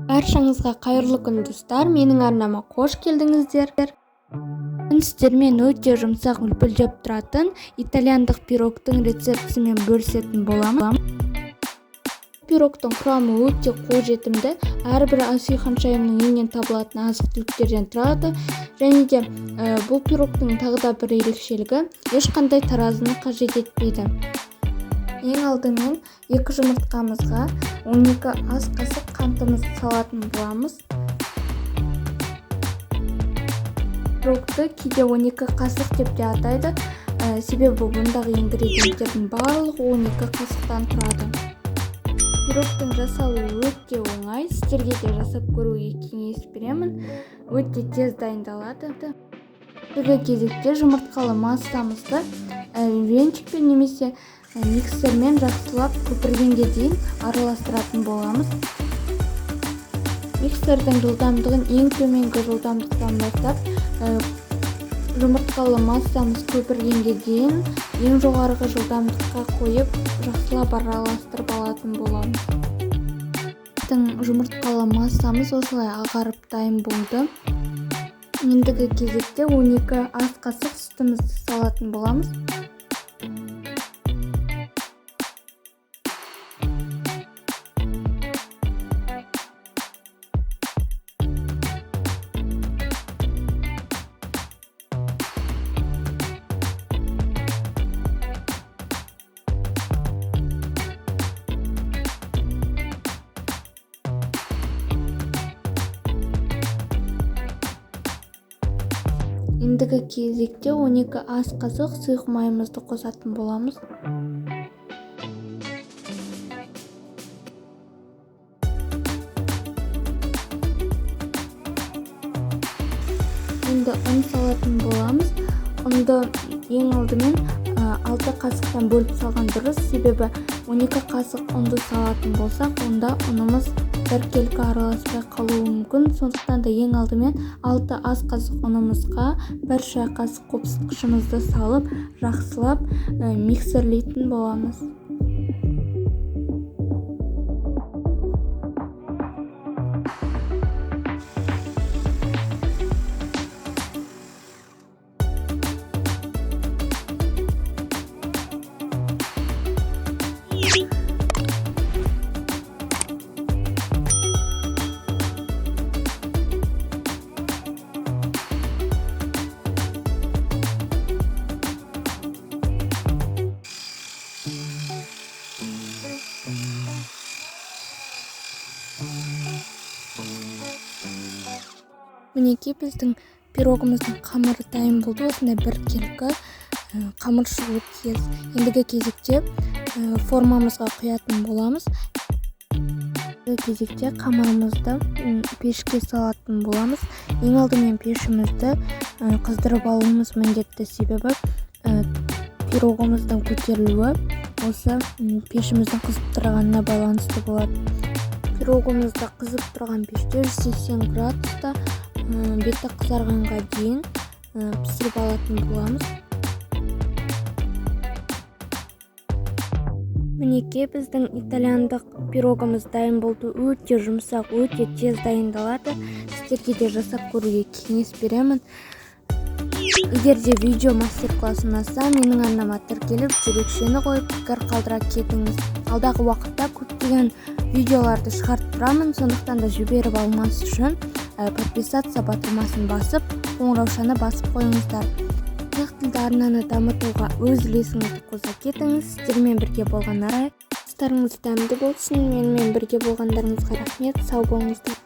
Баршаңызға қайырлы күн достар, менің арнама қош келдіңіздер. Мен сіздермен өте жұмсақ үлпілдеп тұратын итальяндық пирогтың рецептісімен бөлісетін боламын. Пирогтың құрамы өте қолжетімді, әрбір ас үй ханшайымның үйінен табылатын азық-түліктерден тұрады. Және де бұл пирогтың тағы да бір ерекшелігі, ешқандай таразыны қажет етпейді. Ең алдымен 2 жұмыртқамызға 12 ас қасық қантымызды салатын боламыз. Пирогты кейде 12 қасық деп те атайды, себебі бұндағы ингредиенттердің барлығы 12 қасықтан тұрады. Пирогтың жасалуы өте оңай, сіздерге де жасап көруге кеңес беремін. Өте тез дайындалады. Қазіргі кезекте жұмыртқалы массамызды венчикпен немесе миксермен жақсылап көпіргенге дейін араластыратын боламыз. Миксердің жылдамдығын ең төменгі жылдамдықтан бастап, жұмыртқалы массамыз көпіргенге дейін ең жоғарғы жылдамдыққа қойып, жақсылап араластырып алатын боламыз. Жұмыртқалы массамыз осылай ағарып дайын болды. Ендігі кезекте 12 ас қасық сүтімізді салатын боламыз. Ендігі кезекте 12 ас қасық сұйық майымызды қосатын боламыз. Енді ұн салатын боламыз. Ұнды ең алдымен 6 қасықтан бөліп салған дұрыс, себебі 12 қасық ұнды салатын болсақ, онда ұнымыз біркелкі араласпай қалуы мүмкін. Сондықтан да ең алдымен 6 ас қасық ұнымызға 1 шай қасық қопсытқышымызды салып, жақсылап миксерлейтін боламыз. Мінекей біздің пирогымыздың қамыры дайын болды. Осындай біркелкі қамыр шығуы тиіс. Ендігі кезекте формамызға құятын боламыз. Ендігі кезекте қамырымызды пешке салатын боламыз. Ең алдымен пешімізді қыздырып алуымыз міндетті, себебі пирогымыздың көтерілуі осы пешіміздің қызып тұрғанына байланысты болады. Пирогымызды қызып тұрған пеште 180 градуста беті қызарғанға дейін пісіріп алатын боламыз. Мінекей біздің итальяндық пирогымыз дайын болды. Өте жұмсақ, өте тез дайындалады. Сіздерге де жасап көруге кеңес беремін. Егер де видео мастер-класс ұнаса, менің арнама тіркеліп, жүрекшені қойып, пікір қалдыра кетіңіз. Алдағы уақытта көптеген видеоларды шығарып тұрамын, сондықтан да жіберіп алмас үшін подписаться батырмасын басып, қоңыраушаны басып қойыңыздар. Қазақ тілді арнаны дамытуға өз үлесіңізді қоса кетіңіз. Сіздермен бірге болған арай. Астарыңыз дәмді болсын. Менімен бірге болғандарыңызға рахмет. Сау болыңыздар.